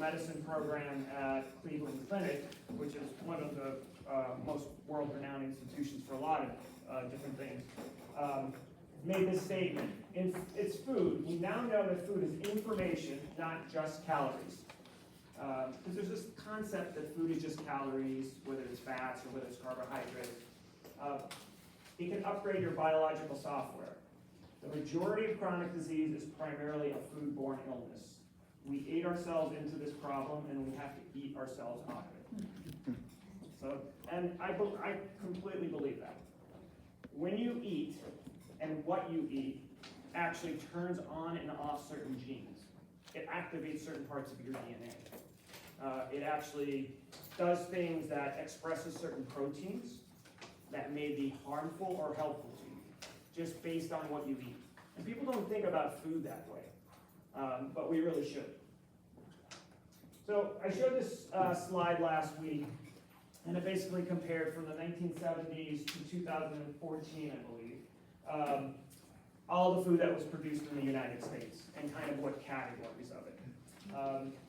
medicine program at Cleveland Clinic, which is one of the most world-renowned institutions for a lot of different things, made this statement: it's food. We now know that food is information, not just calories. Because there's this concept that food is just calories, whether it's fats or whether it's carbohydrates. It can upgrade your biological software. The majority of chronic disease is primarily a foodborne illness. We ate ourselves into this problem, and we have to eat ourselves out of it. So, and I completely believe that. When you eat, and what you eat actually turns on and off certain genes. It activates certain parts of your DNA. It actually does things that expresses certain proteins that may be harmful or helpful to you, just based on what you eat. And people don't think about food that way, but we really should. So I showed this slide last week, and it basically compared from the 1970s to 2014, I believe, all the food that was produced in the United States and kind of what categories of it.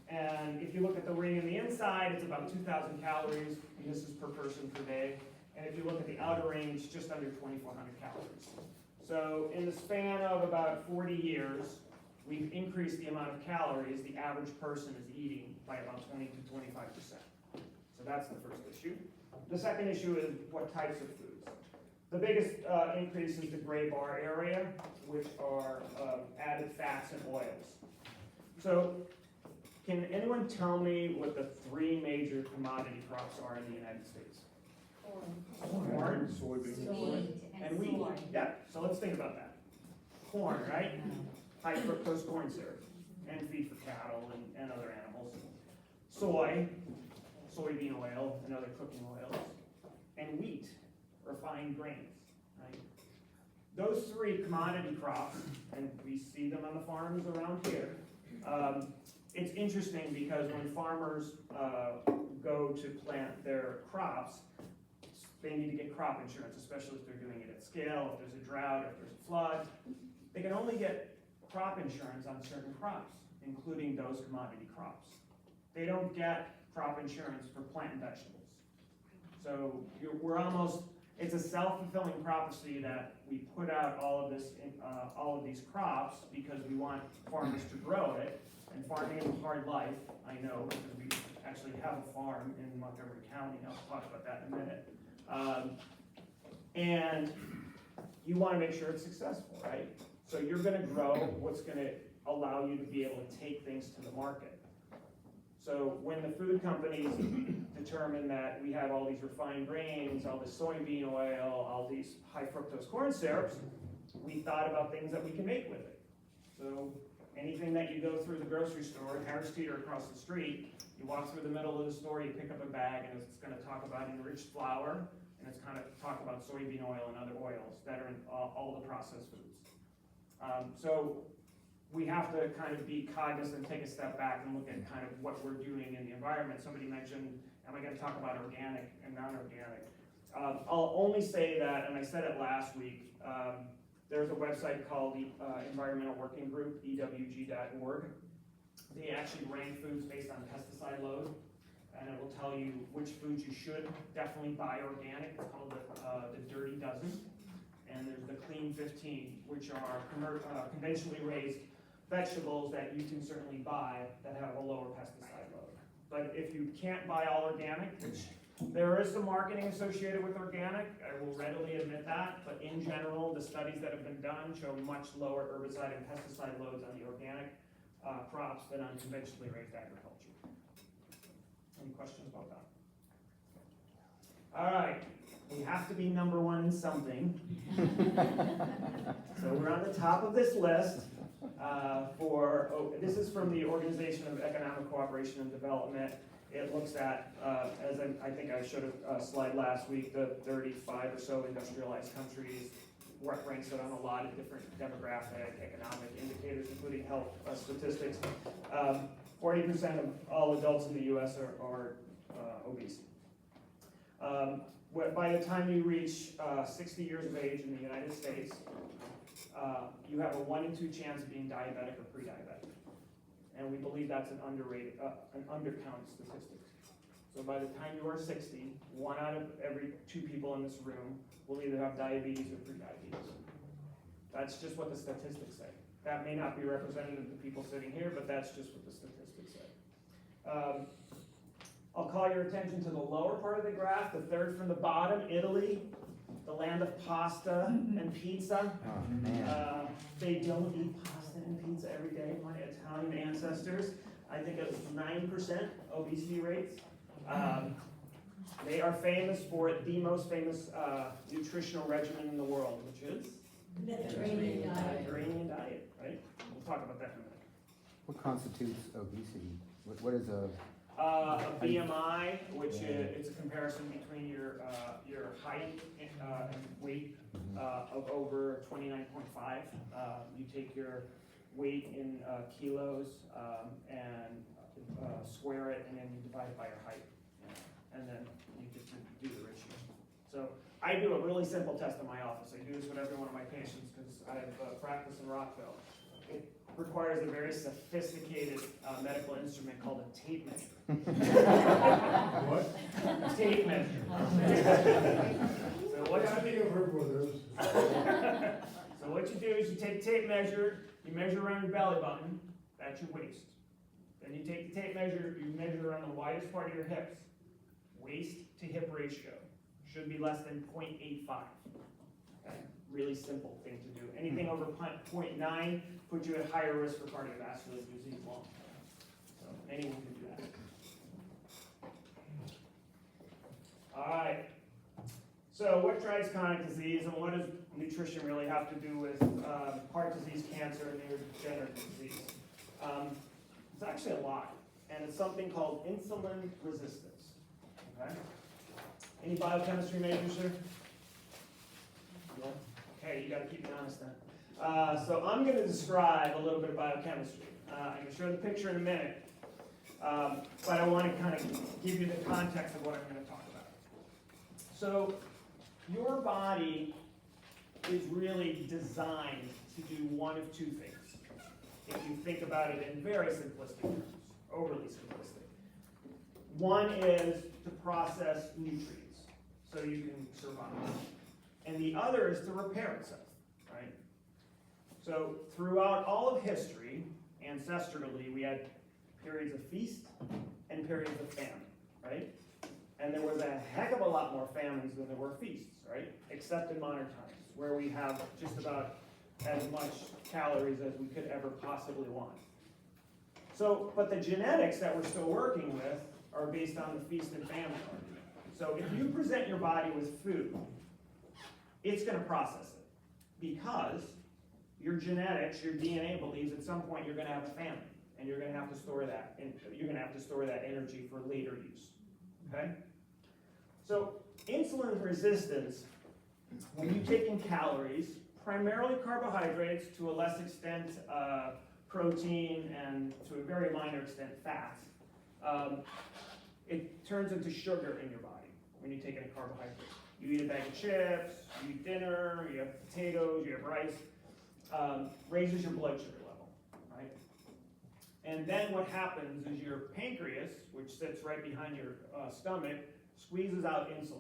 And if you look at the ring in the inside, it's about 2,000 calories, and this is per person per day. And if you look at the outer range, just under 2,400 calories. So in the span of about 40 years, we've increased the amount of calories the average person is eating by about 20 to 25%. So that's the first issue. The second issue is what types of foods. The biggest increase is the gray bar area, which are added fats and oils. So can anyone tell me what the three major commodity crops are in the United States? Corn, soybeans, and wheat. Yeah, so let's think about that. Corn, right? High fructose corn syrup, and feed for cattle and other animals. Soy, soybean oil, and other cooking oils. And wheat, refined grains, right? Those three commodity crops, and we see them on the farms around here. It's interesting because when farmers go to plant their crops, they need to get crop insurance, especially if they're doing it at scale, if there's a drought, if there's a flood. They can only get crop insurance on certain crops, including those commodity crops. They don't get crop insurance for plant and vegetables. So we're almost, it's a self-fulfilling prophecy that we put out all of these crops because we want farmers to grow it. And farming is a hard life, I know, because we actually have a farm in Montgomery County. I'll talk about that in a minute. And you want to make sure it's successful, right? So you're going to grow what's going to allow you to be able to take things to the market. So when the food companies determine that we have all these refined grains, all this soybean oil, all these high fructose corn syrups, we thought about things that we can make with it. So anything that you go through the grocery store, Harris Teeter across the street, you walk through the middle of the store, you pick up a bag, and it's going to talk about enriched flour, and it's kind of talk about soybean oil and other oils that are in all the processed foods. So we have to kind of be cognizant, take a step back and look at kind of what we're doing in the environment. Somebody mentioned, am I going to talk about organic and non-organic? I'll only say that, and I said it last week, there's a website called the Environmental Working Group, EWG.org. They actually rank foods based on pesticide load, and it will tell you which foods you should definitely buy organic. It's called the Dirty Dozen. And there's the Clean 15, which are conventionally raised vegetables that you can certainly buy that have a lower pesticide load. But if you can't buy all organic, which there is some marketing associated with organic, I will readily admit that, but in general, the studies that have been done show much lower herbicide and pesticide loads on the organic crops than on conventionally raised agriculture. Any questions about that? All right, we have to be number one in something. So we're on the top of this list. This is from the Organization of Economic Cooperation and Development. It looks at, as I think I showed a slide last week, the 35 or so industrialized countries, ranks it on a lot of different demographic, economic indicators, including health statistics. 40% of all adults in the U.S. are obese. By the time you reach 60 years of age in the United States, you have a 1 in 2 chance of being diabetic or pre-diabetic. and we believe that's an underrated, an undercounted statistic. So by the time you are 60, 1 out of every 2 people in this room will either have diabetes or prediabetes. That's just what the statistics say. That may not be representative of the people sitting here, but that's just what the statistics say. I'll call your attention to the lower part of the graph, the third from the bottom, Italy, the land of pasta and pizza. They don't eat pasta and pizza every day. My Italian ancestors, I think it was 9% obesity rates. They are famous for the most famous nutritional regimen in the world, which is? Mediterranean diet, right? We'll talk about that in a minute. What constitutes obesity? What is a BMI, which it's a comparison between your height and weight of over 29.5. You take your weight in kilos and square it, and then you divide it by your height, and then you get to do the ratio. So I do a really simple test in my office. I do this with every one of my patients because I've practiced in Rockville. It requires a very sophisticated medical instrument called a tape measure. What? A tape measure. So what I think I've heard one of those. So what you do is you take a tape measure, you measure around your belly button, that's your waist. Then you take the tape measure, you measure around the widest part of your hips. Waist to hip ratio should be less than 0.85. Okay? Really simple thing to do. Anything over 0.9 puts you at higher risk for cardiovascular disease long. So anyone can do that. All right. So what drives chronic disease, and what does nutrition really have to do with heart disease, cancer, and neurodegenerative disease? It's actually a lot, and it's something called insulin resistance. Okay. Any biochemistry majors here? Yeah. Okay, you got to keep me honest then. So I'm going to describe a little bit of biochemistry. I'm going to show the picture in a minute, but I want to kind of give you the context of what I'm going to talk about. So your body is really designed to do one of 2 things. If you think about it in very simplistic terms, overly simplistic. One is to process nutrients so you can survive. And the other is to repair itself, right? So throughout all of history, ancestrally, we had periods of feast and periods of famine, right? And there was a heck of a lot more famines than there were feasts, right? Except in modern times, where we have just about as much calories as we could ever possibly want. So, but the genetics that we're still working with are based on the feast and famine argument. So if you present your body with food, it's going to process it because your genetics, your DNA believes at some point you're going to have a famine, and you're going to have to store that, and you're going to have to store that energy for later use. Okay? So insulin resistance, when you take in calories, primarily carbohydrates, to a less extent protein, and to a very minor extent fats, it turns into sugar in your body when you take in a carbohydrate. You eat a bag of chips, you eat dinner, you have potatoes, you have rice, raises your blood sugar level, right? And then what happens is your pancreas, which sits right behind your stomach, squeezes out insulin.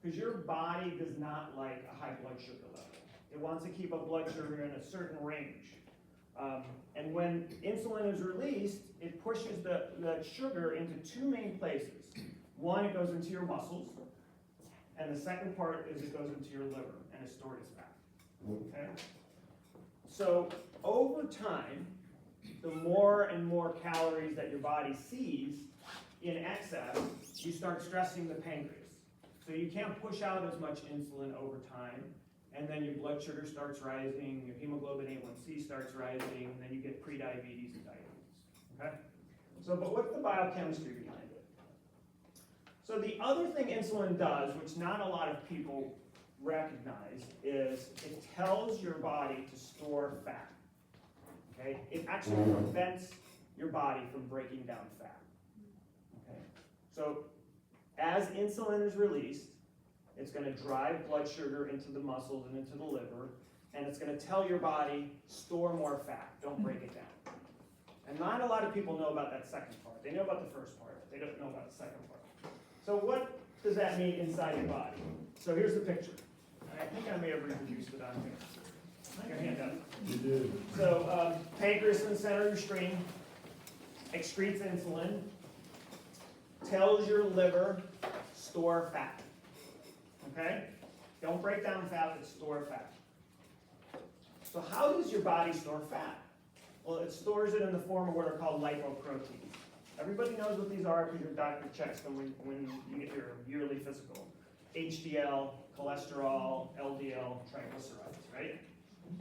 Because your body does not like a high blood sugar level. It wants to keep a blood sugar in a certain range. And when insulin is released, it pushes the sugar into 2 main places. One, it goes into your muscles, and the second part is it goes into your liver and is stored as fat. Okay? So over time, the more and more calories that your body sees in excess, you start stressing the pancreas. So you can't push out as much insulin over time, and then your blood sugar starts rising, your hemoglobin A1C starts rising, and then you get prediabetes and diabetes. Okay? So, but what's the biochemistry behind it? So the other thing insulin does, which not a lot of people recognize, is it tells your body to store fat. Okay? It actually prevents your body from breaking down fat. Okay? So as insulin is released, it's going to drive blood sugar into the muscles and into the liver, and it's going to tell your body, store more fat, don't break it down. And not a lot of people know about that second part. They know about the first part, they don't know about the second part. So what does that mean inside your body? So here's the picture. I think I may have reproduced it on here. Your hand up. You did. So pancreas in the center of your stream excretes insulin, tells your liver, store fat. Okay? Don't break down fat, but store fat. So how does your body store fat? Well, it stores it in the form of what are called lipoproteins. Everybody knows what these are because your doctor checks them when you get your yearly physical. HDL, cholesterol, LDL, triglycerides, right?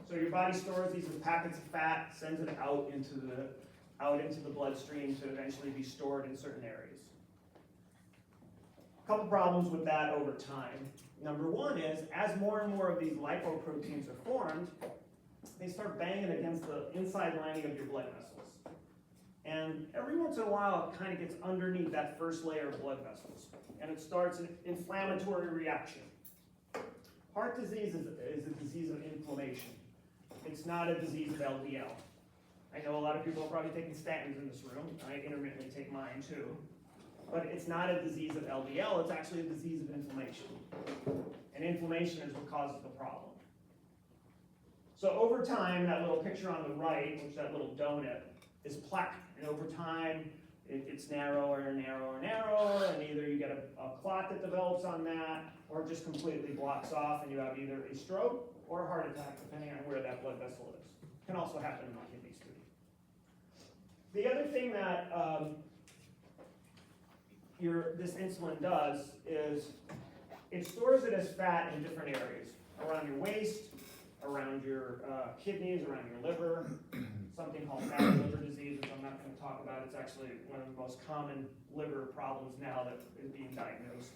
So your body stores these in packets of fat, sends it out into the bloodstream to eventually be stored in certain areas. A couple problems with that over time. Number one is, as more and more of these lipoproteins are formed, they start banging against the inside lining of your blood vessels. And every once in a while, it kind of gets underneath that first layer of blood vessels. And it starts an inflammatory reaction. Heart disease is a disease of inflammation. It's not a disease of LDL. I know a lot of people are probably taking statins in this room. I intermittently take mine too. But it's not a disease of LDL, it's actually a disease of inflammation. And inflammation is what causes the problem. So over time, that little picture on the right, which is that little donut, is plaque. And over time, it gets narrower and narrower and narrower, and either you get a clot that develops on that, or it just completely blocks off, and you have either a stroke or a heart attack, depending on where that blood vessel is. It can also happen in the kidneys too. The other thing that this insulin does is it stores it as fat in different areas, around your waist, around your kidneys, around your liver, something called fatty liver disease, which I'm not going to talk about. It's actually one of the most common liver problems now that is being diagnosed.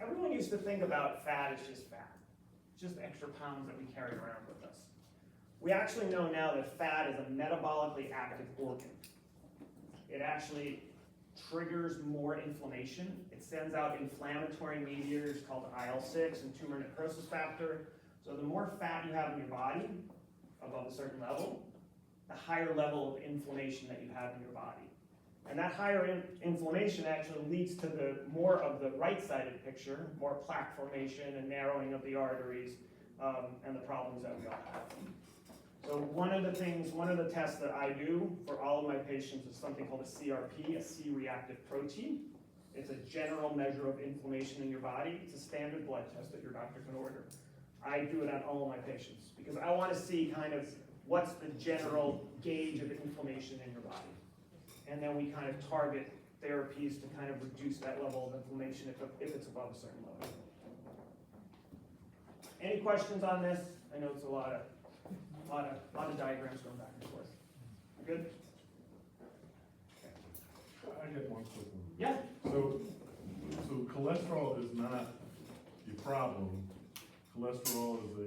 Everyone used to think about fat as just fat, just extra pounds that we carry around with us. We actually know now that fat is a metabolically active organ. It actually triggers more inflammation. It sends out inflammatory mediators called IL-6 and tumor necrosis factor. So the more fat you have in your body, above a certain level, the higher level of inflammation that you have in your body. And that higher inflammation actually leads to the more of the right-sided picture, more plaque formation and narrowing of the arteries, and the problems that we all have. So one of the tests that I do for all of my patients is something called a CRP, a C-reactive protein. It's a general measure of inflammation in your body. It's a standard blood test that your doctor can order. I do it on all of my patients because I want to see kind of what's the general gauge of inflammation in your body. And then we kind of target therapies to kind of reduce that level of inflammation if it's above a certain level. Any questions on this? I know it's a lot of diagrams going back and forth. Good? I got one quick one. Yeah. So cholesterol is not your problem. Cholesterol is a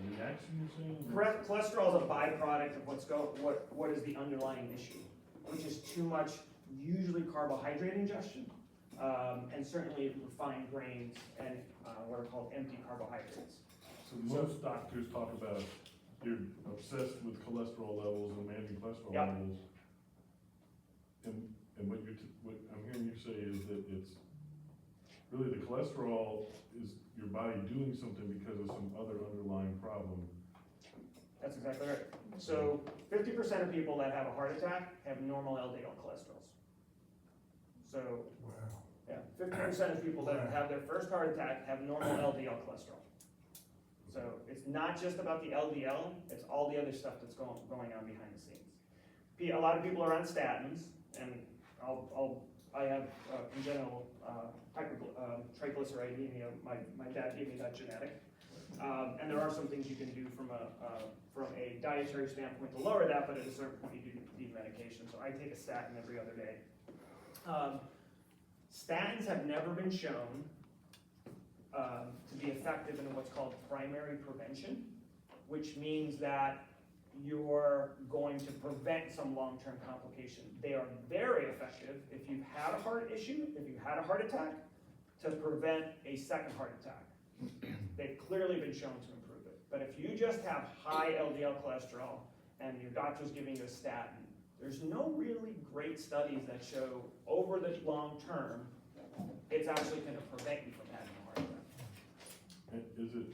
reaction, you're saying? Cholesterol is a byproduct of what is the underlying issue, which is too much, usually carbohydrate ingestion, and certainly refined grains and what are called empty carbohydrates. So most doctors talk about you're obsessed with cholesterol levels and managing cholesterol Yep. levels. And what I'm hearing you say is that it's really the cholesterol is your body doing something because of some other underlying problem. That's exactly right. So 50% of people that have a heart attack have normal LDL cholesterols. So Wow. yeah, 50% of people that have their first heart attack have normal LDL cholesterol. So it's not just about the LDL, it's all the other stuff that's going on behind the scenes. A lot of people are on statins, and I have congenital triglyceridemia. My dad gave me that genetic. And there are some things you can do from a dietary standpoint to lower that, but at a certain point you do need medication. So I take a statin every other day. Statins have never been shown to be effective in what's called primary prevention, which means that you're going to prevent some long-term complication. They are very effective if you've had a heart issue, if you had a heart attack, to prevent a second heart attack. They've clearly been shown to improve it. But if you just have high LDL cholesterol and your doctor's giving you a statin, there's no really great studies that show over the long term, it's actually gonna prevent you from having a heart attack. And is it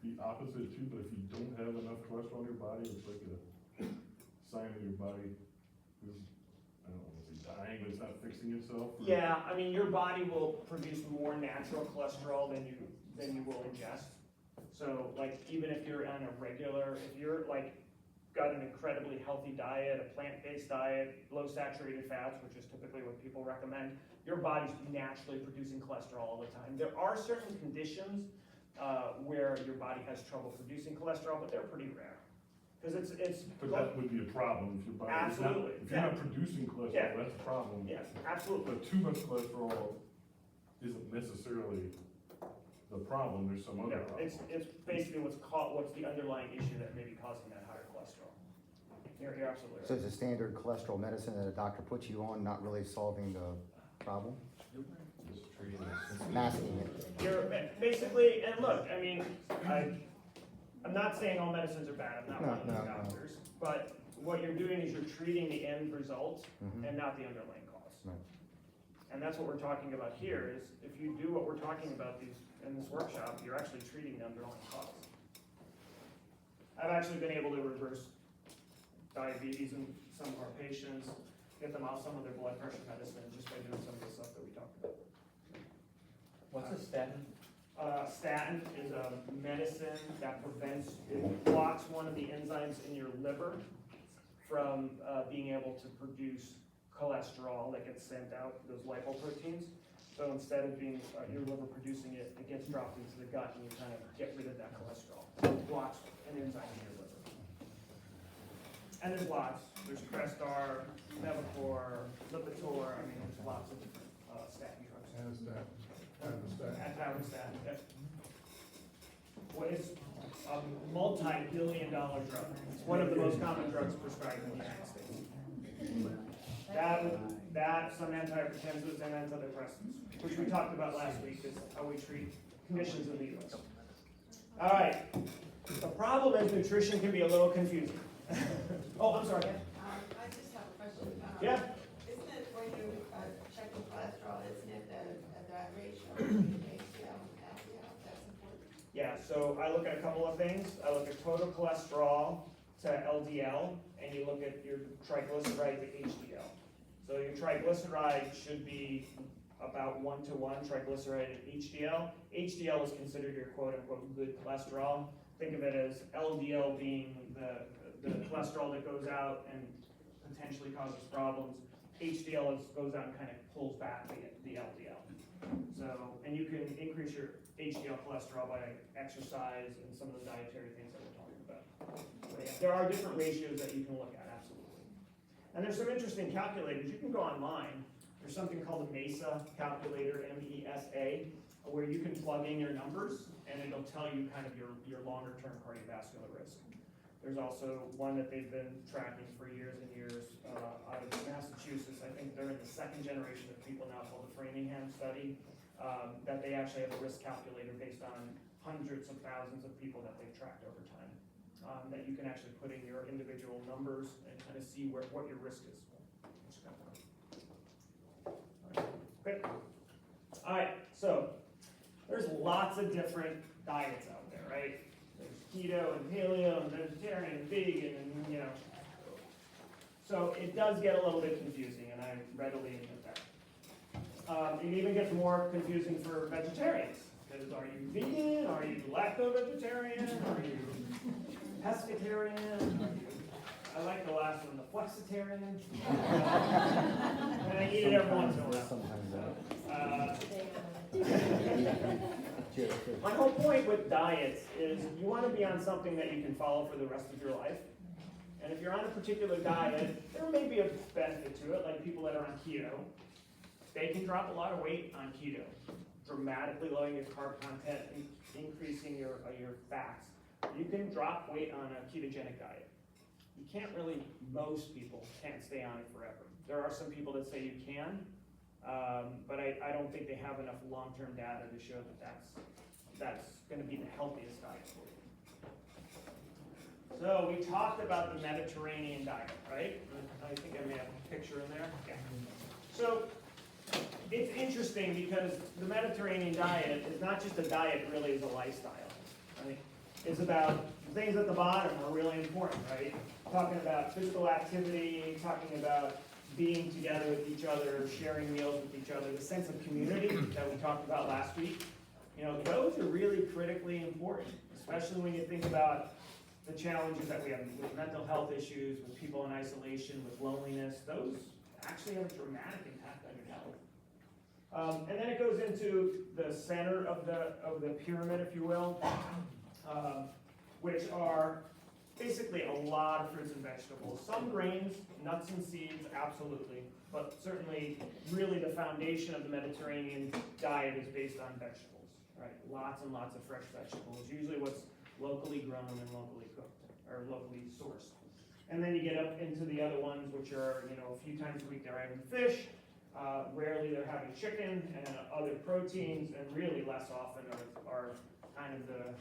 the opposite too, but if you don't have enough cholesterol in your body, it's like a sign that your body is, I don't want to say dying, but it's not fixing itself? Or- Yeah, I mean, your body will produce more natural cholesterol than you will ingest. So like, even if you're on a regular, if you're like, got an incredibly healthy diet, a plant-based diet, low saturated fats, which is typically what people recommend, your body's naturally producing cholesterol all the time. There are certain conditions where your body has trouble producing cholesterol, but they're pretty rare. Because it's. But that would be a problem if your body is not, Absolutely, if you're not producing cholesterol, Yeah. that's a problem. Yeah, absolutely. But too much cholesterol isn't necessarily the problem, there's some other No, problem. it's basically what's the underlying issue that may be causing that higher cholesterol. You're absolutely So right. it's a standard cholesterol medicine that a doctor puts you on, not really solving the problem? It's masking it. You're basically, and look, I mean, I'm not saying all medicines are bad, I'm not one of those No. doctors, but what you're doing is you're treating the end result Mhm. and not the underlying cause. Right. And that's what we're talking about here, is if you do what we're talking about in this workshop, you're actually treating the underlying cause. I've actually been able to reverse diabetes in some of our patients, get them off some of their blood pressure medicine just by doing some of the stuff that we talked about. What's a statin? Statin is a medicine that it blocks one of the enzymes in your liver from being able to produce cholesterol that gets sent out, those lipoproteins. So instead of being your liver producing it, it gets dropped into the gut and you kind of get rid of that cholesterol. It blocks an enzyme in your liver. And there's lots. There's Crestor, Mevacor, Lipitor. I mean, there's lots of different statin drugs. Atorvastatin, yep. Well, it's a multi-billion-dollar drug. It's one of the most common drugs prescribed in the United States. That, some antihypertensives and antidepressants, which we talked about last week, is how we treat conditions in the U.S. All right. The problem is nutrition can be a little confusing. Oh, I'm sorry. I just have a question. Yeah. Isn't it when you check the cholesterol, isn't it that ratio between HDL and LDL, that's important? Yeah, so I look at a couple of things. I look at total cholesterol to LDL, and you look at your triglyceride to HDL. So your triglyceride should be about 1-to-1 triglyceride and HDL. HDL is considered your quote-unquote good cholesterol. Think of it as LDL being the cholesterol that goes out and potentially causes problems. HDL goes out and kind of pulls back the LDL. So, and you can increase your HDL cholesterol by exercise and some of the dietary things that we're talking about. But yeah, there are different ratios that you can look at, absolutely. And there's some interesting calculators. You can go online. There's something called a MESA calculator, M-E-S-A, where you can plug in your numbers and it'll tell you kind of your longer term cardiovascular risk. There's also one that they've been tracking for years and years out of Massachusetts. I think they're in the second generation of people now, called the Framingham study, that they actually have a risk calculator based on hundreds of thousands of people that they've tracked over time, that you can actually put in your individual numbers and kind of see what your risk is. Okay. All right, so there's lots of different diets out there, right? There's keto and paleo and vegetarian and vegan and, you know. So it does get a little bit confusing, and I readily admit that. It even gets more confusing for vegetarians, because are you vegan? Are you lacto-vegetarian? Are you pescatarian? I like the last one, the flexitarian. And I eat it every once in a while. My whole point with diets is you want to be on something that you can follow for the rest of your life. And if you're on a particular diet, there may be a benefit to it, like people that are on keto. They can drop a lot of weight on keto, dramatically lowering your carb content and increasing your fats. You can drop weight on a ketogenic diet. You can't really, most people can't stay on it forever. There are some people that say you can, but I don't think they have enough long-term data to show that that's going to be the healthiest diet for you. So we talked about the Mediterranean diet, right? I think I may have a picture in there. Yeah. So it's interesting because the Mediterranean diet is not just a diet, really is a lifestyle, right? It's about the things at the bottom are really important, right? Talking about physical activity, talking about being together with each other, sharing meals with each other, the sense of community that we talked about last week. You know, those are really critically important, especially when you think about the challenges that we have with mental health issues, with people in isolation, with loneliness. Those actually have a dramatic impact on your health. And then it goes into the center of the pyramid, if you will, which are basically a lot of fruits and vegetables. Some grains, nuts and seeds, absolutely, but certainly really the foundation of the Mediterranean diet is based on vegetables, right? Lots and lots of fresh vegetables, usually what's locally grown and locally cooked, or locally sourced. And then you get up into the other ones, which are, you know, a few times a week they're having fish, rarely they're having chicken and other proteins, and really less often are kind of the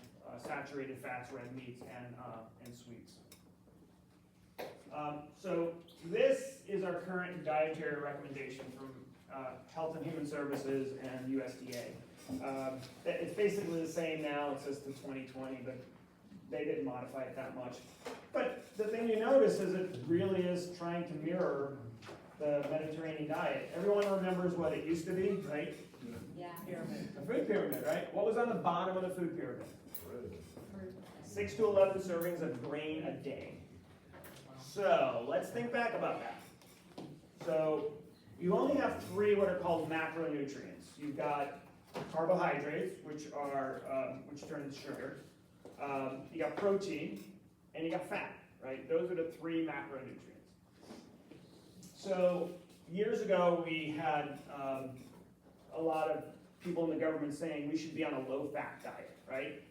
saturated fats, red meats, and sweets. So this is our current dietary recommendation from Health and Human Services and USDA. It's basically the same now, it says to 2020, but they didn't modify it that much. But the thing you notice is it really is trying to mirror the Mediterranean diet. Everyone remembers what it used to be, right? Yeah. A food pyramid, right? What was on the bottom of the food pyramid? 6 to 11 servings of grain a day. So let's think back about that. So you only have 3 what are called macronutrients. You've got carbohydrates, which turn into sugar. You got protein, and you got fat, right? Those are the 3 macronutrients. So years ago, we had a lot of people in the government saying we should be on a low-fat diet, right?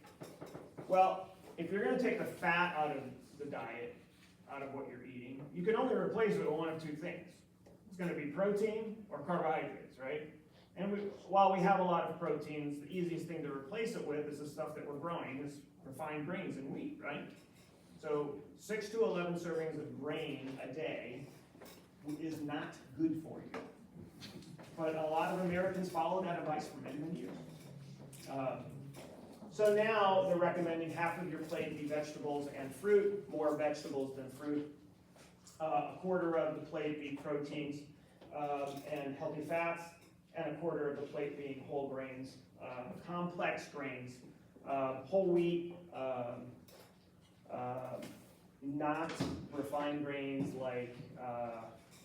Well, if you're going to take the fat out of the diet, out of what you're eating, you can only replace it with one of 2 things. It's going to be protein or carbohydrates, right? And while we have a lot of proteins, the easiest thing to replace it with is the stuff that we're growing, is refined grains and wheat, right? So 6 to 11 servings of grain a day is not good for you. But a lot of Americans follow that advice for many, many years. So now they're recommending half of your plate be vegetables and fruit, more vegetables than fruit. A quarter of the plate be proteins and healthy fats, and a quarter of the plate being whole grains, complex grains, whole wheat, not refined grains like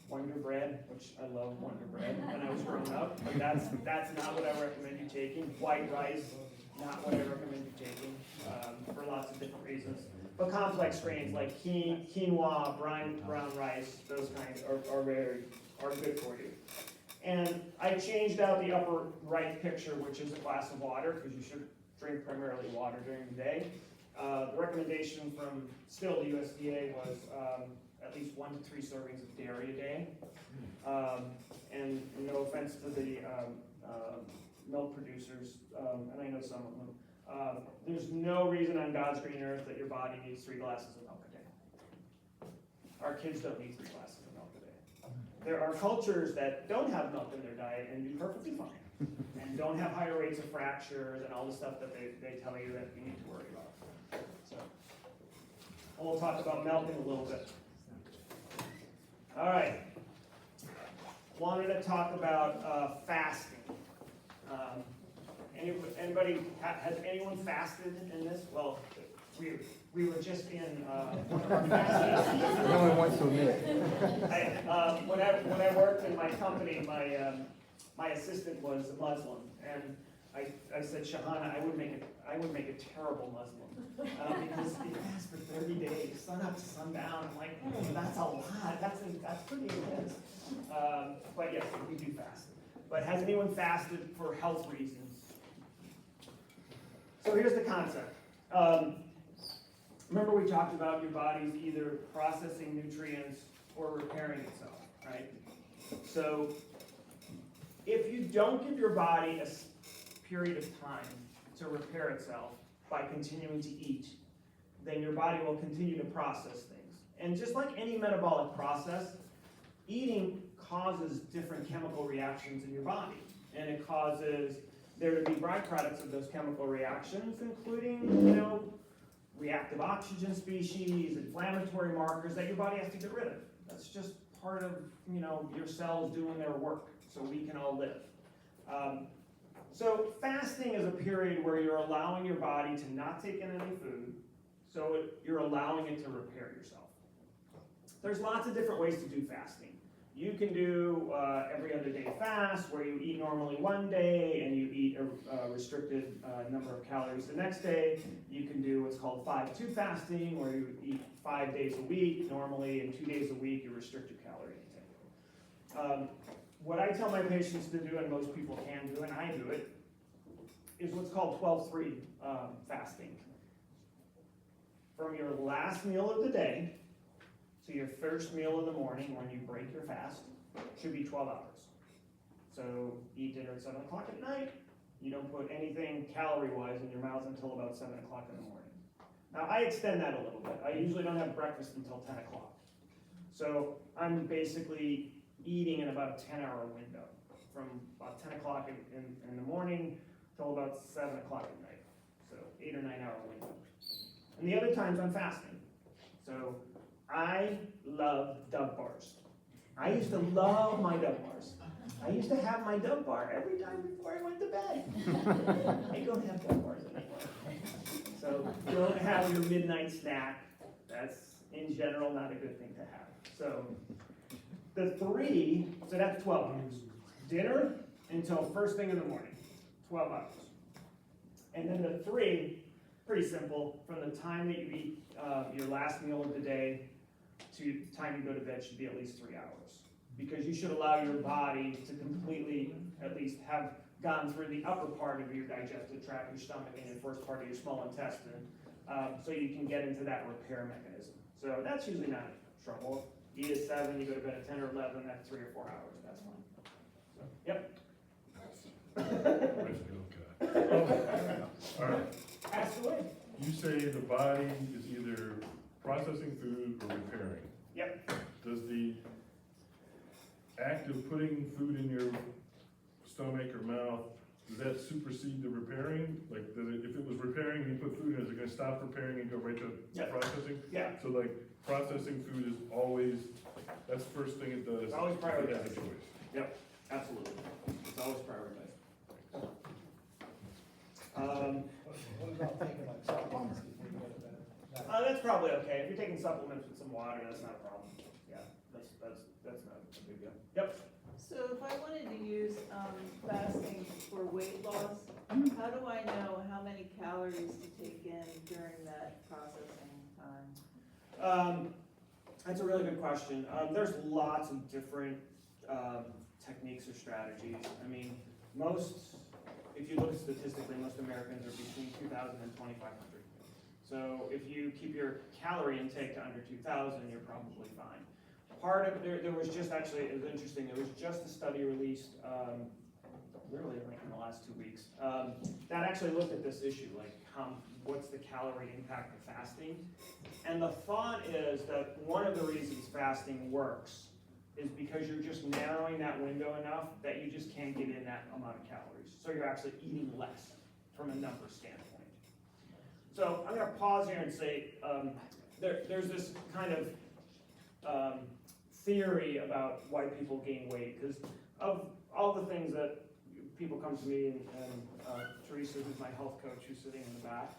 Wonder Bread, which I love Wonder Bread when I was growing up, but that's not what I recommend you taking. White rice, not what I recommend you taking, for lots of different reasons. But complex grains like quinoa, brown rice, those kinds are good for you. And I changed out the upper right picture, which is a glass of water, because you should drink primarily water during the day. The recommendation from still the USDA was at least 1 to 3 servings of dairy a day. And no offense to the milk producers, and I know some of them, there's no reason on God's green earth that your body needs 3 glasses of milk a day. Our kids don't need 3 glasses of milk a day. There are cultures that don't have milk in their diet and do perfectly fine, and don't have higher rates of fractures and all the stuff that they tell you that you need to worry about. So, and we'll talk about milking a little bit. All right. Wanted to talk about fasting. Anybody, has anyone fasted in this? Well, we were just in one of our fasting. No one wants to admit. When I worked in my company, my assistant was a Muslim, and I said, Shahana, I would make a terrible Muslim, because you fast for 30 days, sun up to sundown. I'm like, that's a lot. That's pretty intense. But yes, we do fast. But has anyone fasted for health reasons? So here's the concept. Remember we talked about your body's either processing nutrients or repairing itself, right? So if you don't give your body a period of time to repair itself by continuing to eat, then your body will continue to process things. And just like any metabolic process, eating causes different chemical reactions in your body. And it causes there to be byproducts of those chemical reactions, including, reactive oxygen species, inflammatory markers that your body has to get rid of. That's just part of, your cells doing their work so we can all live. So fasting is a period where you're allowing your body to not take in any food, so you're allowing it to repair yourself. There's lots of different ways to do fasting. You can do every other day fast, where you eat normally one day and you eat a restricted number of calories the next day. You can do what's called 5-2 fasting, where you eat 5 days a week normally, and 2 days a week you restrict your calorie intake. What I tell my patients to do, and most people can do, and I do it, is what's called 12-3 fasting. From your last meal of the day to your first meal of the morning, when you break your fast, should be 12 hours. So eat dinner at 7 o'clock at night. You don't put anything calorie-wise in your mouth until about 7 o'clock in the morning. Now I extend that a little bit. I usually don't have breakfast until 10 o'clock. So I'm basically eating in about a 10-hour window, from about 10 o'clock in the morning till about 7 o'clock at night. So 8 or 9 hour window. And the other times I'm fasting. So I love Dove bars. I used to love my Dove bars. I used to have my Dove bar every time before I went to bed. I don't have Dove bars anymore. So don't have your midnight snack. That's, in general, not a good thing to have. So the 3, so that's 12 hours. Dinner until first thing in the morning, 12 hours. And then the 3, pretty simple, from the time that you eat your last meal of the day to the time you go to bed should be at least 3 hours. Because you should allow your body to completely, at least, have gone through the upper part of your digestive tract, your stomach, and your first part of your small intestine, so you can get into that repair mechanism. So that's usually not trouble. Eat at 7, you go to bed at 10 or 11, that's 3 or 4 hours, that's fine. So, yep. All right, Ask away. you say the body is either processing food or repairing. Yep. Does the act of putting food in your stomach or mouth, does that supersede the repairing? Like, does it, if it was repairing and you put food in, is it gonna stop repairing and go right to Yeah. processing? Yeah. So like, processing food is always, that's the first thing it does. It's always if it has prioritized. a choice. Yep, absolutely. It's always prioritized. What about taking like supplements before you go to bed? That's probably okay. If you're taking supplements with some water, that's not a problem. Yeah, that's not a big deal. Yep. So if I wanted to use fasting for weight loss, how do I know how many calories to take in during that processing time? That's a really good question. There's lots of different techniques or strategies. I mean, if you look statistically, most Americans are between 2,000 and 2,500. So if you keep your calorie intake to under 2,000, you're probably fine. Part of there was just actually, it was interesting. There was just a study released, literally like in the last 2 weeks, that actually looked at this issue, like what's the calorie impact of fasting? And the thought is that one of the reasons fasting works is because you're just narrowing that window enough that you just can't get in that amount of calories. So you're actually eating less from a number standpoint. So I'm going to pause here and say there's this kind of theory about why people gain weight, because of all the things that people come to me and Teresa, who's my health coach, who's sitting in the back,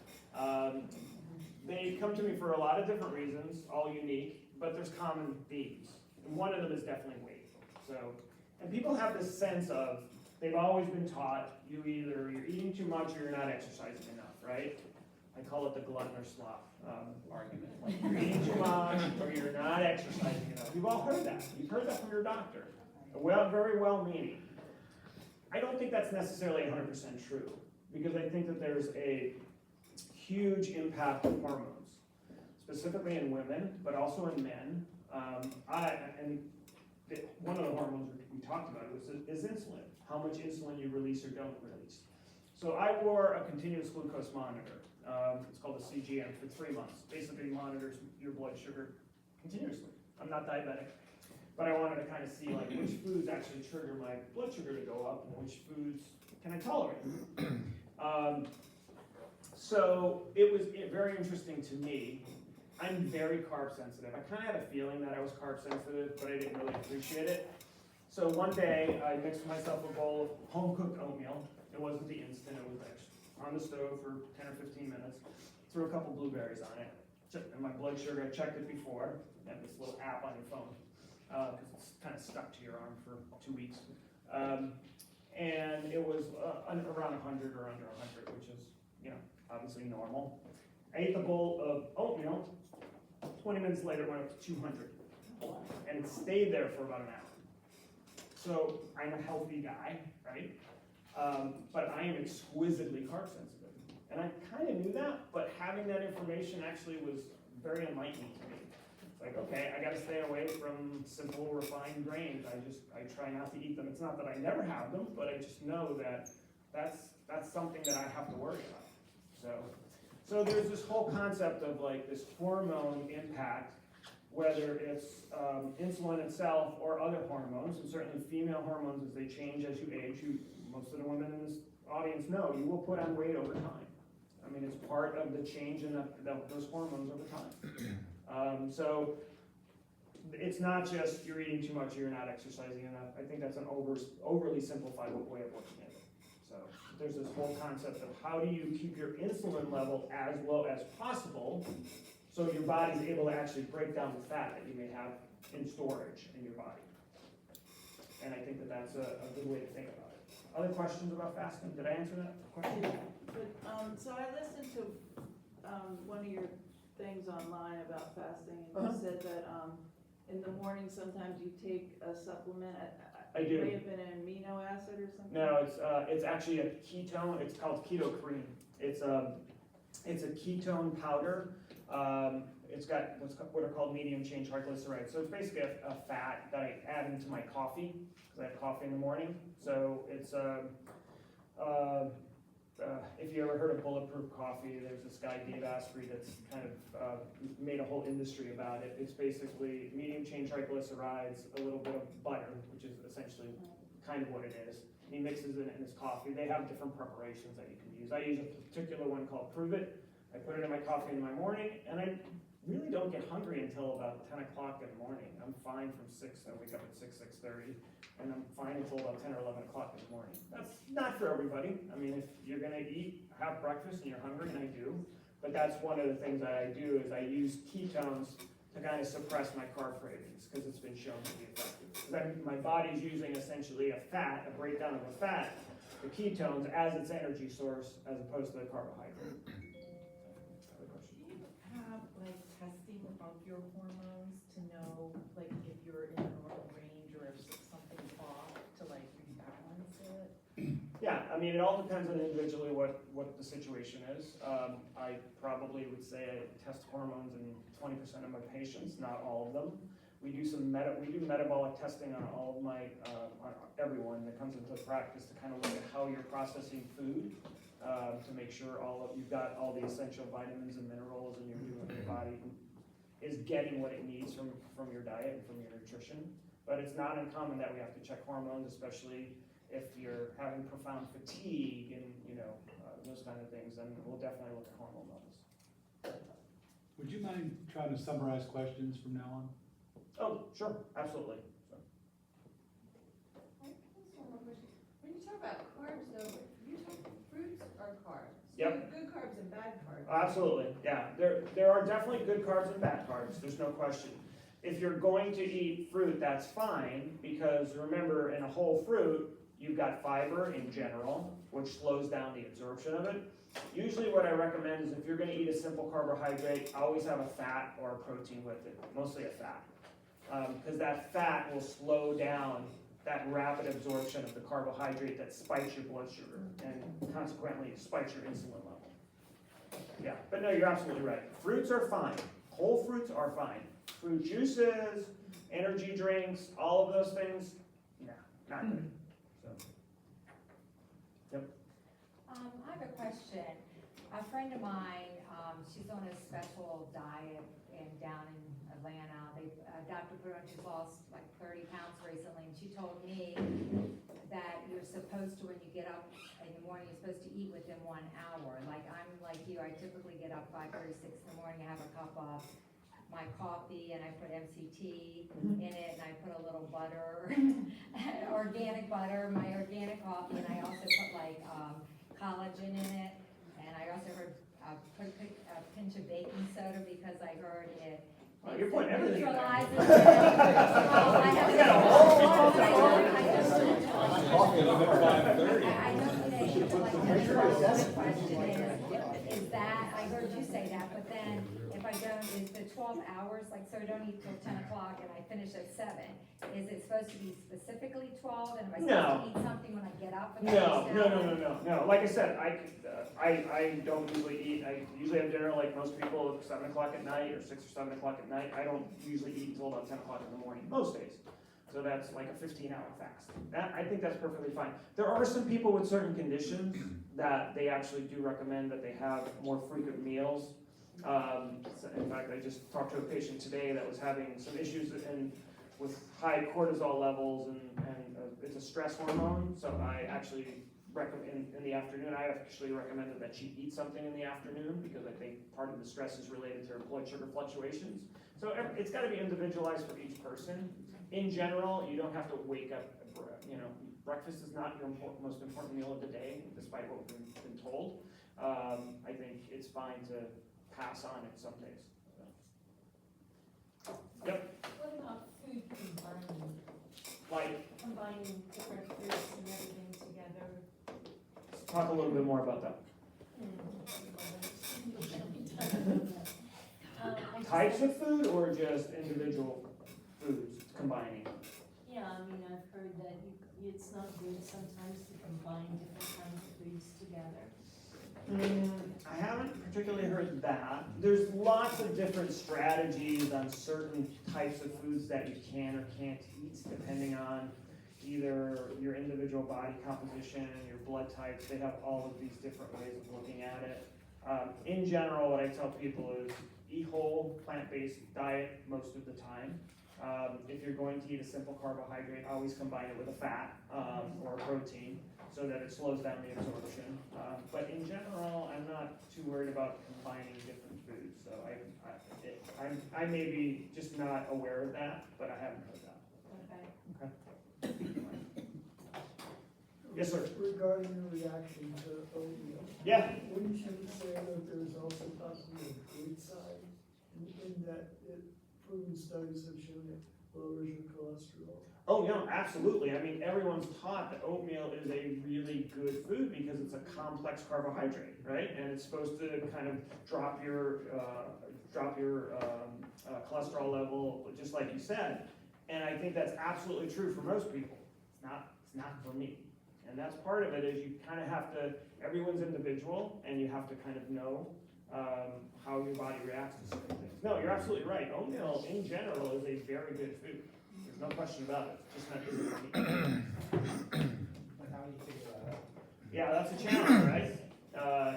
they come to me for a lot of different reasons, all unique, but there's common themes. And one of them is definitely weight. So, and people have this sense of, they've always been taught, you're eating too much or you're not exercising enough, right? I call it the glutton or sloth argument. Like, you're eating too much or you're not exercising enough. You've all heard that. You've heard that from your doctor. Well, very well meaning. I don't think that's necessarily 100% true, because I think that there's a huge impact of hormones, specifically in women, but also in men. One of the hormones we talked about is insulin, how much insulin you release or don't release. So I wore a continuous glucose monitor It's called a CGM for 3 months. Basically monitors your blood sugar continuously. I'm not diabetic, but I wanted to kind of see like which foods actually trigger my blood sugar to go up and which foods can I tolerate. So it was very interesting to me. I'm very carb sensitive. I kind of had a feeling that I was carb sensitive, but I didn't really appreciate it. So one day I mixed myself a bowl of home cooked oatmeal. It wasn't the instant, it was actually on the stove for 10 or 15 minutes. Threw a couple blueberries on it. And my blood sugar, I checked it before. You have this little app on your phone, because it's kind of stuck to your arm for 2 weeks. And it was around 100 or under 100, which is, obviously normal. I ate the bowl of oatmeal. 20 minutes later, it went up to 200. And it stayed there for about an hour. So I'm a healthy guy, right? But I am exquisitely carb sensitive. And I kind of knew that, but having that information actually was very enlightening to me. It's like, okay, I got to stay away from simple refined grains. I try not to eat them. It's not that I never have them, but I just know that that's something that I have to worry about. So there's this whole concept of like this hormone impact, whether it's insulin itself or other hormones, and certainly female hormones as they change as you age. Most of the women in this audience know you will put on weight over time. I mean, it's part of the change in those hormones over time. So it's not just you're eating too much or you're not exercising enough. I think that's an overly simplified way of looking at it. So there's this whole concept of how do you keep your insulin level as low as possible so your body's able to actually break down the fat that you may have in storage in your body. And I think that that's a good way to think about it. Other questions about fasting? Did I answer that question? But, so I listened to one of your things online about fasting, and you said that in the morning sometimes you take a supplement. I do. It may have been an amino acid or something? No, it's actually a ketone. It's called Keto Cream. It's a ketone powder. It's got what are called medium chain triglycerides. So it's basically a fat that I add into my coffee, because I have coffee in the morning. So it's if you ever heard of Bulletproof Coffee, there's this guy, Dave Asprey, that's kind of made a whole industry about it. It's basically medium chain triglycerides, a little bit of butter, which is essentially kind of what it is. And he mixes it in his coffee. They have different preparations that you can use. I use a particular one called Prove It. I put it in my coffee in my morning, and I really don't get hungry until about 10 o'clock in the morning. I'm fine from 6, I wake up at 6:30, and I'm fine until about 10 or 11 o'clock in the morning. That's not for everybody. I mean, if you're gonna have breakfast and you're hungry, and I do, but that's one of the things that I do is I use ketones to kind of suppress my carb cravings, because it's been shown to be effective. Because my body's using essentially a breakdown of a fat, the ketones, as its energy source, as opposed to the carbohydrate. Do you have like testing of your hormones to know like if you're in the normal range or if something's off to like rebalance it? Yeah, I mean, it all depends on individually what the situation is. I probably would say I test hormones in 20% of my patients, not all of them. We do metabolic testing on all of on everyone that comes into practice to kind of look at how you're processing food, to make sure you've got all the essential vitamins and minerals and your body is getting what it needs from your diet and from your nutrition. But it's not uncommon that we have to check hormones, especially if you're having profound fatigue and those kind of things, then we'll definitely look at hormone levels. Would you mind trying to summarize questions from now on? Oh, sure, absolutely. I just one more question. When you talk about carbs, though, you talk fruits are carbs. So Yep. you have good carbs and bad carbs. Absolutely, yeah. There are definitely good carbs and bad carbs, there's no question. If you're going to eat fruit, that's fine, because remember, in a whole fruit, you've got fiber in general, which slows down the absorption of it. Usually what I recommend is if you're gonna eat a simple carbohydrate, always have a fat or a protein with it, mostly a fat. Because that fat will slow down that rapid absorption of the carbohydrate that spikes your blood sugar and consequently spikes your insulin level. Yeah, but no, you're absolutely right. Fruits are fine. Whole fruits are fine. Fruit juices, energy drinks, all of those things, no, not good. So, yep. I have a question. friend of mine, she's on a special diet down in Atlanta. Doctor put her on, she's lost like 30 pounds recently, and she told me that you're supposed to, when you get up in the morning, you're supposed to eat within 1 hour. Like, I'm like you, I typically get up 5:36 in the morning, I have a cup of my coffee, and I put MCT in it, and I put a little butter, organic butter, my organic coffee, and I also put like collagen in it, and I also put a pinch of baking soda because I heard it. Oh, you're putting everything in there. Neutralizes it. I know today, the question is that, I heard you say that, but then if I don't, is the 12 hours, like, so I don't eat till 10 o'clock and I finish at 7, is it supposed to be specifically 12, and am I supposed to eat something when I get up? For the next No. Like I said, I don't usually eat, I usually have dinner like most people at 7 o'clock at night, or 6 or 7 o'clock at night. I don't usually eat until about 10 o'clock in the morning, most days. So that's like a 15-hour fast. I think that's perfectly fine. There are some people with certain conditions that they actually do recommend that they have more frequent meals. So in fact, I just talked to a patient today that was having some issues with high cortisol levels, and it's a stress hormone. So I actually recommend in the afternoon, I actually recommended that she eat something in the afternoon, because I think part of the stress is related to her blood sugar fluctuations. So it's got to be individualized for each person. In general, you don't have to wake up, breakfast is not your most important meal of the day, despite what we've been told. I think it's fine to pass on it some days. So. Yep. What about food combining? Like, Combining different foods and everything together? talk a little bit more about that. Types of food, or just individual foods combining? Yeah, I mean, I've heard that it's not good sometimes to combine different kinds of foods together. I haven't particularly heard that. There's lots of different strategies on certain types of foods that you can or can't eat, depending on either your individual body composition, your blood types. They have all of these different ways of looking at it. In general, what I tell people is eat whole, plant-based diet most of the time. If you're going to eat a simple carbohydrate, always combine it with a fat or a protein, so that it slows down the absorption. But in general, I'm not too worried about combining different foods. So I may be just not aware of that, but I haven't heard that. Okay. Yes, sir. Regarding your reaction to oatmeal. Yeah. Wouldn't you say that there's also possibly a good side in that proven studies have shown it lowers your cholesterol? Oh, yeah, absolutely. I mean, everyone's taught that oatmeal is a really good food because it's a complex carbohydrate, right? And it's supposed to kind of drop your cholesterol level, just like you said. And I think that's absolutely true for most people. It's not for me. And that's part of it, is you kind of have to, everyone's individual, and you have to kind of know how your body reacts to certain things. No, you're absolutely right. Oatmeal, in general, is a very good food. There's no question about it. It's just not easy for me. But how do you figure that out? Yeah, that's a challenge, right?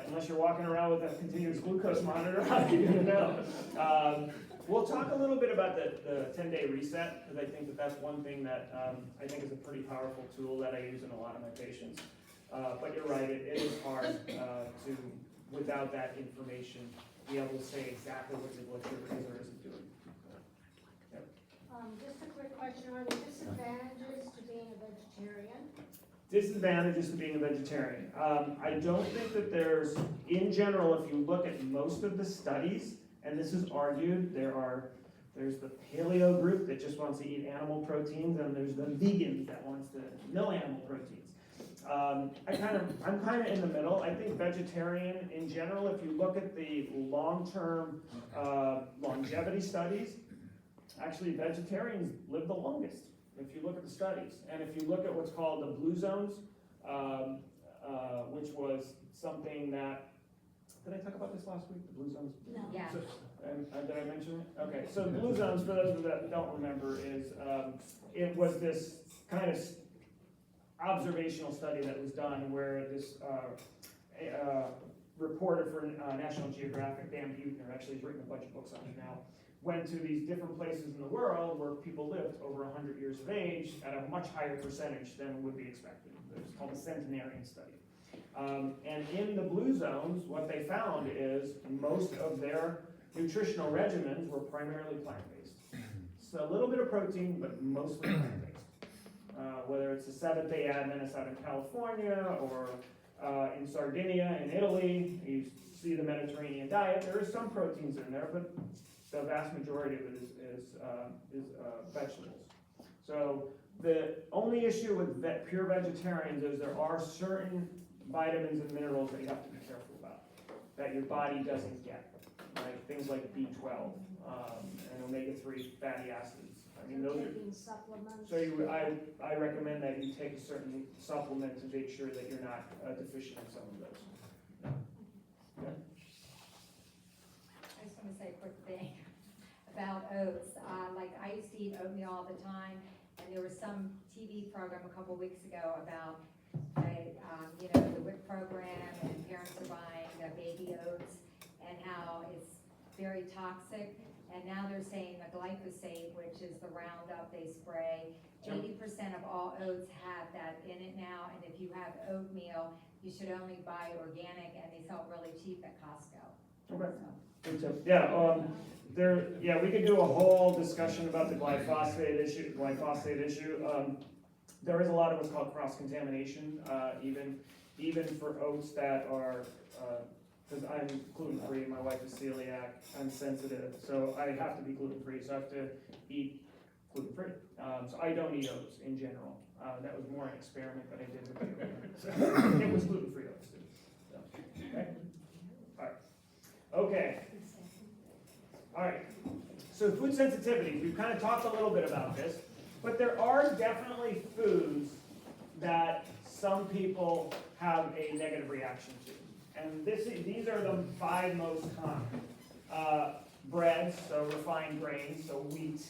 Unless you're walking around with a continuous glucose monitor, how are you going to know? We'll talk a little bit about the 10-day reset, because I think that that's one thing that I think is a pretty powerful tool that I use in a lot of my patients. But you're right, it is hard to, without that information, be able to say exactly what your blood sugar is or isn't doing. Yep. Just a quick question, are there disadvantages to being a vegetarian? Disadvantages to being a vegetarian. I don't think that there's, in general, if you look at most of the studies, and this is argued, there's the paleo group that just wants to eat animal proteins, and there's the vegans that wants to no animal proteins. I'm kind of in the middle. I think vegetarian in general, if you look at the long-term longevity studies, actually vegetarians live the longest, if you look at the studies. And if you look at what's called the blue zones, which was something that, did I talk about this last week, the blue zones? No. Yeah. So, did I mention it? Okay, so the blue zones, for those that don't remember, is it was this kind of observational study that was done where this reporter for National Geographic, Dan Buettner, actually has written a bunch of books on it now, went to these different places in the world where people lived over 100 years of age at a much higher percentage than would be expected. It's called the centenarian study. And in the blue zones, what they found is most of their nutritional regimens were primarily plant-based. So a little bit of protein, but mostly plant-based. Whether it's the Seventh-day Adventists out in California or in Sardinia in Italy, you see the Mediterranean diet. There is some proteins in there, but the vast majority of it is vegetables. So the only issue with pure vegetarians is there are certain vitamins and minerals that you have to be careful about, that your body doesn't get, right? Things like B12 and omega-3 fatty acids. I mean, those are, Taking supplements. so I recommend that you take a certain supplement to make sure that you're not deficient in some of those. Yeah. I just want to say a quick thing about oats. Like I used to eat oatmeal all the time, and there was some TV program a couple weeks ago about the WIC program and parents are buying the baby oats and how it's very toxic. And now they're saying the glyphosate, which is the Roundup they spray, 80% of all oats have that in it now. And if you have oatmeal, you should only buy organic, and they sell it really cheap at Costco. Okay. So. Good tip. Yeah, we could do a whole discussion about the glyphosate issue. There is a lot of what's called cross-contamination, even for oats that are, because I'm gluten-free, my wife is celiac, I'm sensitive, so I have to be gluten-free, so I have to eat gluten-free. So I don't eat oats in general. That was more an experiment that I did with the oats. It was gluten-free oats too. So, okay? All right. Okay. All right. So food sensitivities, we've kind of talked a little bit about this, but there are definitely foods that some people have a negative reaction to. And these are the 5 most common. Breads, so refined grains, so wheat,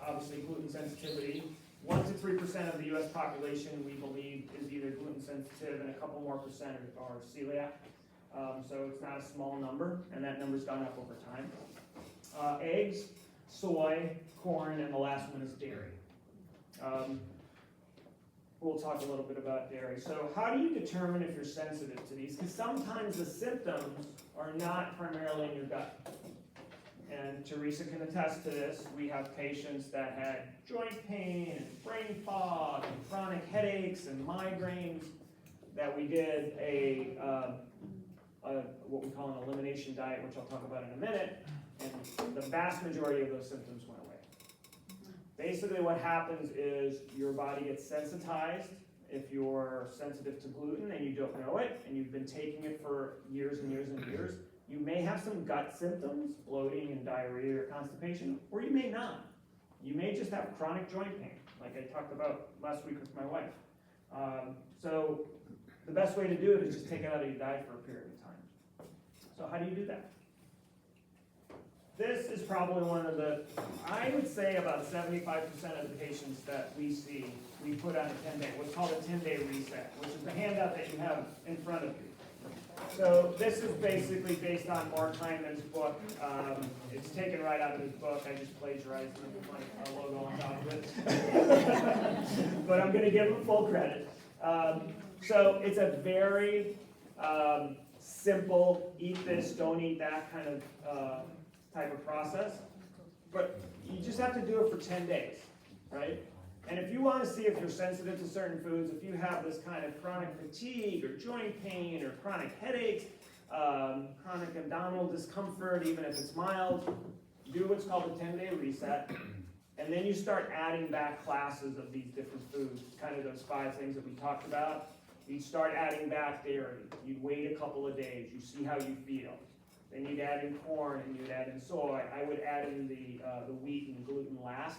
obviously gluten sensitivity. 1 to 3% of the US population, we believe, is either gluten sensitive, and a couple more percent are celiac. So it's not a small number, and that number's gone up over time. Eggs, soy, corn, and the last one is dairy. We'll talk a little bit about dairy. So how do you determine if you're sensitive to these? Because sometimes the symptoms are not primarily in your gut. And Teresa can attest to this. We have patients that had joint pain and brain fog and chronic headaches and migraines that we did what we call an elimination diet, which I'll talk about in a minute, and the vast majority of those symptoms went away. Basically what happens is your body gets sensitized if you're sensitive to gluten and you don't know it, and you've been taking it for years and years and years. You may have some gut symptoms, bloating and diarrhea or constipation, or you may not. You may just have chronic joint pain, like I talked about last week with my wife. So the best way to do it is just take it out of your diet for a period of time. So how do you do that? This is probably one of the, I would say about 75% of the patients that we see, we put on a 10-day, what's called a 10-day reset, which is the handout that you have in front of you. So this is basically based on Mark Hyman's book. It's taken right out of his book. I just plagiarized it with my logo on top of it. But I'm going to give him full credit. So it's a very simple, eat this, don't eat that kind of type of process. But you just have to do it for 10 days, right? And if you want to see if you're sensitive to certain foods, if you have this kind of chronic fatigue or joint pain or chronic headaches, chronic abdominal discomfort, even if it's mild, do what's called a 10-day reset. And then you start adding back classes of these different foods, kind of those 5 things that we talked about. You'd start adding back dairy. You'd wait a couple of days. You see how you feel. Then you'd add in corn and you'd add in soy. I would add in the wheat and gluten last.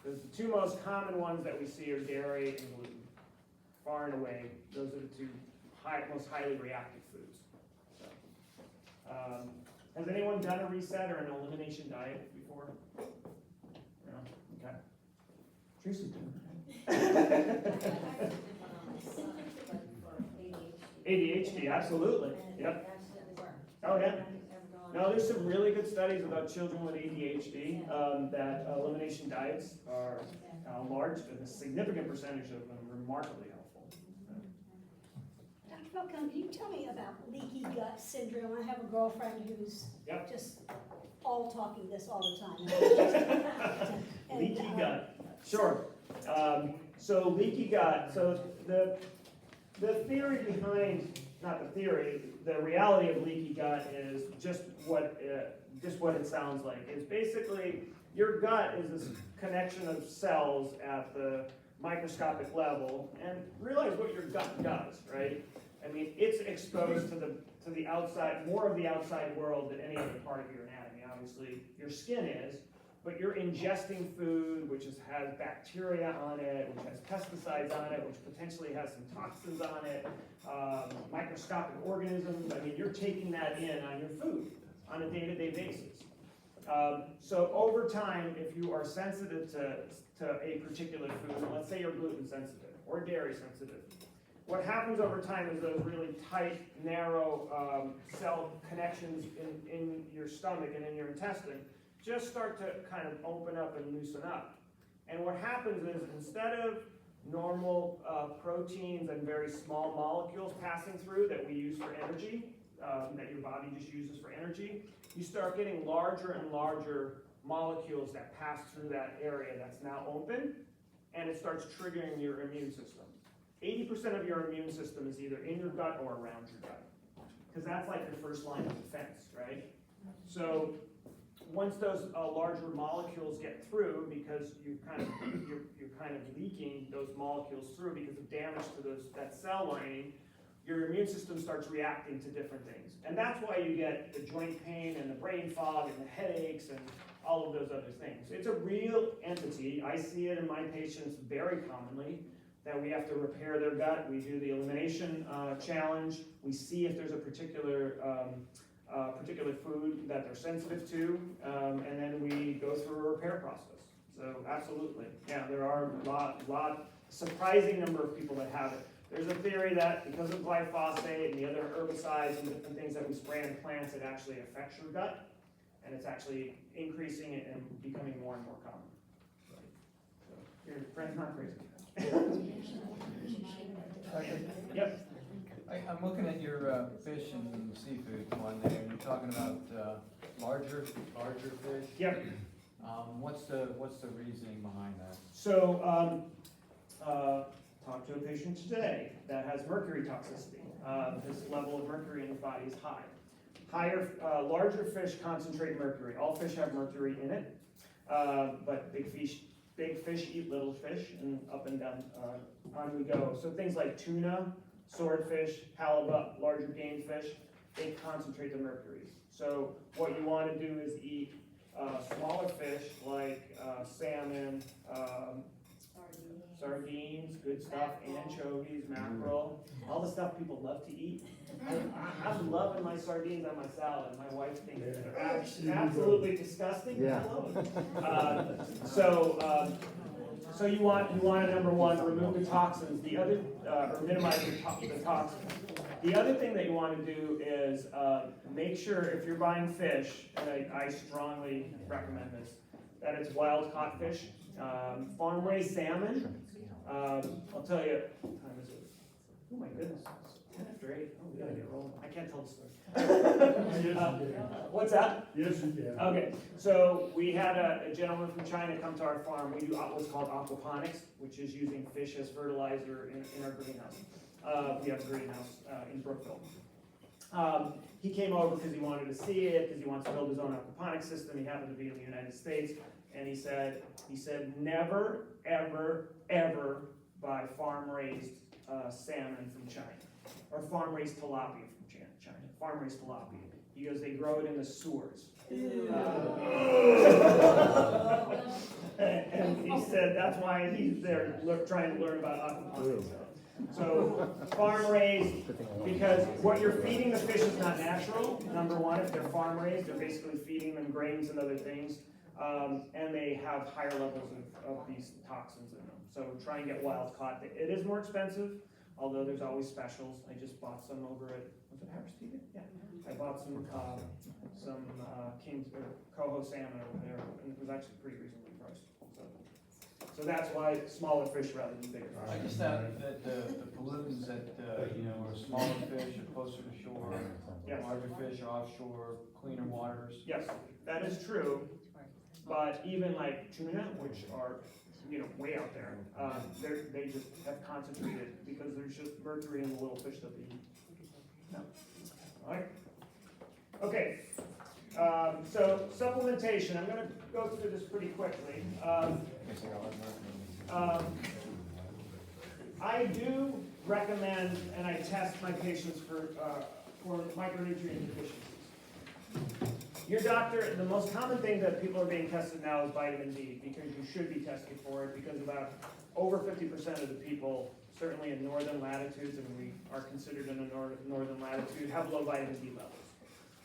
Because the 2 most common ones that we see are dairy and gluten. Far and away, those are the 2 most highly reactive foods. So, has anyone done a reset or an elimination diet before? No? Okay. Teresa's doing it. ADHD, absolutely. Yep. Oh, yeah. No, there's some really good studies about children with ADHD, that elimination diets are a significant percentage of them remarkably helpful. Dr. Falcone, can you tell me about leaky gut syndrome? I have a girlfriend who's Yep. just all talking this all the time. And, Leaky gut, sure. So leaky gut, so the theory behind, not the theory, the reality of leaky gut is just what it sounds like. It's basically, your gut is this connection of cells at the microscopic level, and realize what your gut does, right? I mean, it's exposed to the outside, more of the outside world than any other part of your anatomy. Obviously, your skin is, but you're ingesting food which has bacteria on it, which has pesticides on it, which potentially has some toxins on it, microscopic organisms. I mean, you're taking that in on your food on a day-to-day basis. So over time, if you are sensitive to a particular food, let's say you're gluten sensitive or dairy sensitive, what happens over time is those really tight, narrow cell connections in your stomach and in your intestine just start to kind of open up and loosen up. And what happens is, instead of normal proteins and very small molecules passing through that we use for energy, that your body just uses for energy, you start getting larger and larger molecules that pass through that area that's now open, and it starts triggering your immune system. 80% of your immune system is either in your gut or around your gut, because that's like your first line of defense, right? So once those larger molecules get through, because you're kind of leaking those molecules through because of damage to that cell lining, your immune system starts reacting to different things. And that's why you get the joint pain and the brain fog and the headaches and all of those other things. It's a real entity. I see it in my patients very commonly, that we have to repair their gut. We do the elimination challenge. We see if there's a particular food that they're sensitive to, and then we go through a repair process. So absolutely, yeah, there are a surprising number of people that have it. There's a theory that because of glyphosate and the other herbicides and different things that we spray in plants, it actually affects your gut, and it's actually increasing it and becoming more and more common. So your friend's not crazy. Yep. I'm looking at your fish and seafood one there, and you're talking about larger fish. Yep. What's the reasoning behind that? So, talked to a patient today that has mercury toxicity. His level of mercury in his body is high. Larger fish concentrate mercury. All fish have mercury in it, but big fish eat little fish, and up and down on we go. So things like tuna, swordfish, halibut, larger game fish, they concentrate the mercury. So what you want to do is eat smaller fish like salmon, sardines, good stuff, anchovies, mackerel, all the stuff people love to eat. I'm loving my sardines on my salad. My wife thinks they're absolutely disgusting. Yeah. I love them. So you want to, number one, remove the toxins. The other, or minimize the toxins. The other thing that you want to do is make sure, if you're buying fish, and I strongly recommend this, that it's wild caught fish, farm-raised salmon. I'll tell you, what time is it? Oh my goodness, 10 after 8. Oh, we gotta get rolling. I can't tell the story. What's that? Yes, you can. Okay, so we had a gentleman from China come to our farm. We do what's called aquaponics, which is using fish as fertilizer in our greenhouse. We have a greenhouse in Brookville. He came over because he wanted to see it, because he wants to build his own aquaponics system. He happened to be in the United States, and he said, never, ever, ever buy farm-raised salmon from China, or farm-raised tilapia from China. Farm-raised tilapia. He goes, they grow it in the sewers. And he said that's why he's there trying to learn about aquaponics. So farm-raised, because what you're feeding the fish is not natural. Number one, if they're farm-raised, they're basically feeding them grains and other things, and they have higher levels of these toxins in them. So try and get wild caught. It is more expensive. although there's always specials. I just bought some over at, was it Harris Teeter? Yeah. I bought some King's, or coho salmon over there, and it was actually pretty reasonably priced. So that's why smaller fish rather than bigger I fish. just thought that the pollutants that, are smaller fish are closer to shore, Yes. larger fish are offshore, cleaner waters. Yes, that is true, but even like tuna, which are, way out there, they just have concentrated because there's just mercury in the little fish that they eat. No. All right. Okay. So supplementation, I'm gonna go through this pretty quickly. I do recommend, and I test my patients for micronutrient deficiencies. Your doctor, the most common thing that people are being tested now is vitamin D, because you should be tested for it, because about over 50% of the people, certainly in northern latitudes, and we are considered in a northern latitude, have low vitamin D levels.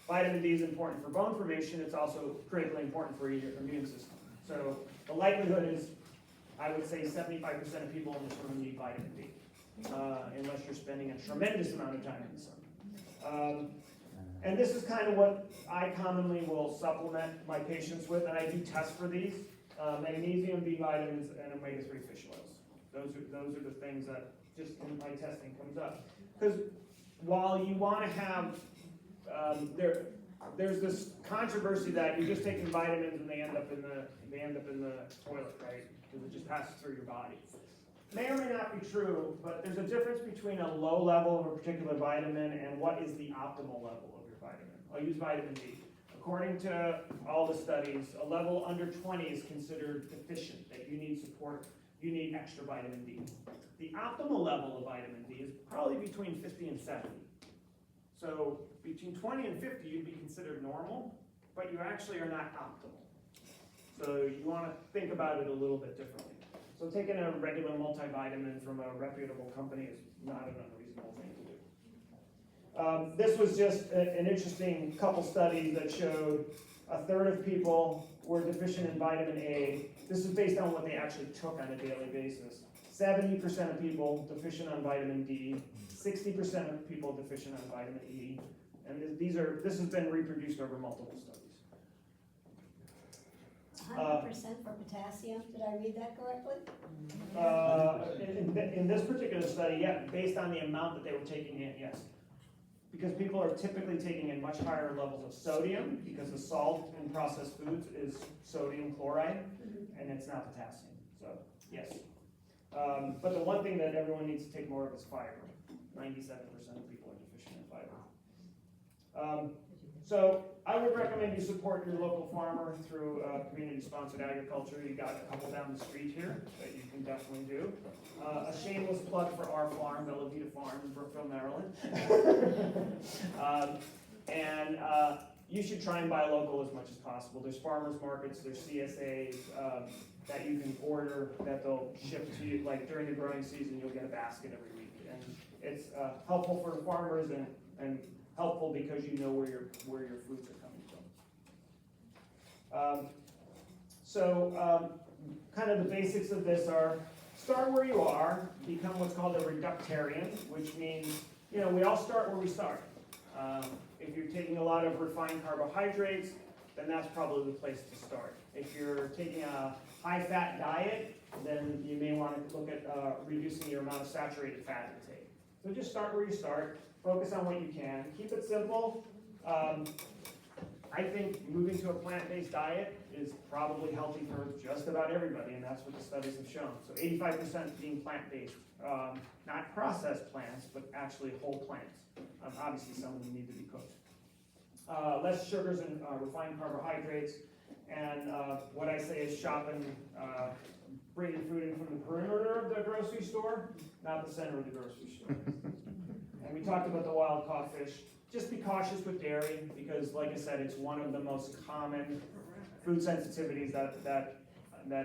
Vitamin D is important for bone formation. It's also critically important for your immune system. So the likelihood is, I would say 75% of people in this room need vitamin D, unless you're spending a tremendous amount of time in the sun. And this is kind of what I commonly will supplement my patients with, and I do test for these, magnesium, B vitamins, and omega-3 fish oils. Those are the things that just in my testing comes up. Because while you want to have, there's this controversy that you're just taking vitamins and they end up in the toilet, right? Because it just passes through your body. May or may not be true, but there's a difference between a low level of a particular vitamin and what is the optimal level of your vitamin. I'll use vitamin D. According to all the studies, a level under 20 is considered deficient, that you need support, you need extra vitamin D. The optimal level of vitamin D is probably between 50 and 70. So between 20 and 50, you'd be considered normal, but you actually are not optimal. So you want to think about it a little bit differently. So taking a regular multivitamin from a reputable company is not an unreasonable thing to do. This was just an interesting couple studies that showed a third of people were deficient in vitamin A. This is based on what they actually took on a daily basis. 70% of people deficient on vitamin D, 60% of people deficient on vitamin E, and this has been reproduced over multiple studies. 100% for potassium, did I read that correctly? In this particular study, yeah, based on the amount that they were taking in, yes. Because people are typically taking in much higher levels of sodium, because the salt in processed foods is sodium chloride, and it's not potassium, so yes. But the one thing that everyone needs to take more of is fiber. 97% of people are deficient in fiber. So I would recommend you support your local farmer through community-sponsored agriculture. You got a couple down the street here that you can definitely do. A shameless plug for our farm, Bella Vita Farm in Brookville, Maryland. You should try and buy local as much as possible. There's farmers markets, there's CSAs that you can order that they'll ship to you. Like during the growing season, you'll get a basket every week, and it's helpful for the farmers and helpful because you know where your foods are coming from. Kind of the basics of this are: start where you are, become what's called a reductarian, which means we all start where we start. If you're taking a lot of refined carbohydrates, then that's probably the place to start. If you're taking a high-fat diet, then you may want to look at reducing your amount of saturated fat intake. So just start where you start. Focus on what you can. Keep it simple. I think moving to a plant-based diet is probably healthy for just about everybody, and that's what the studies have shown. So 85% being plant-based, not processed plants, but actually whole plants. Obviously, some of them need to be cooked. Less sugars and refined carbohydrates, and what I say is shopping, bringing food in from the perimeter of the grocery store, not the center of the grocery store. And we talked about the wild caught fish. Just be cautious with dairy because, like I said, it's one of the most common food sensitivities that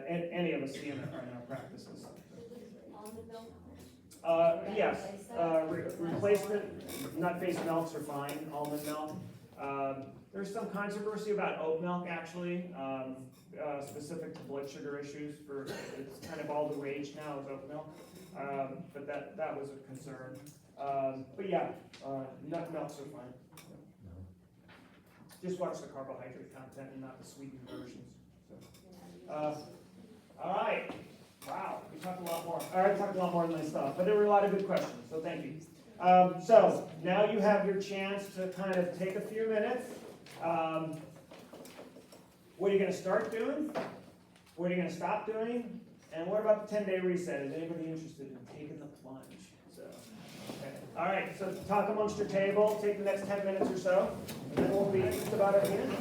any of us see in our practices. Almond milk? Yes, replacement nut-based milks are fine, almond milk. There's some controversy about oat milk actually, specific to blood sugar issues. It's kind of all the rage now is oat milk. but that was a concern. But yeah, nut milks are fine. Just watch the carbohydrate content and not the sweetened versions. So, all right. Wow, we talked a lot more. All right, talked a lot more than I thought, but there were a lot of good questions, so thank you. So now you have your chance to kind of take a few minutes. What are you going to start doing? What are you going to stop doing? And what about the 10-day reset? Is anybody interested in taking the plunge? So, okay. All right, so talk amongst your table. Take the next 10 minutes or so, and then we'll be just about at the end.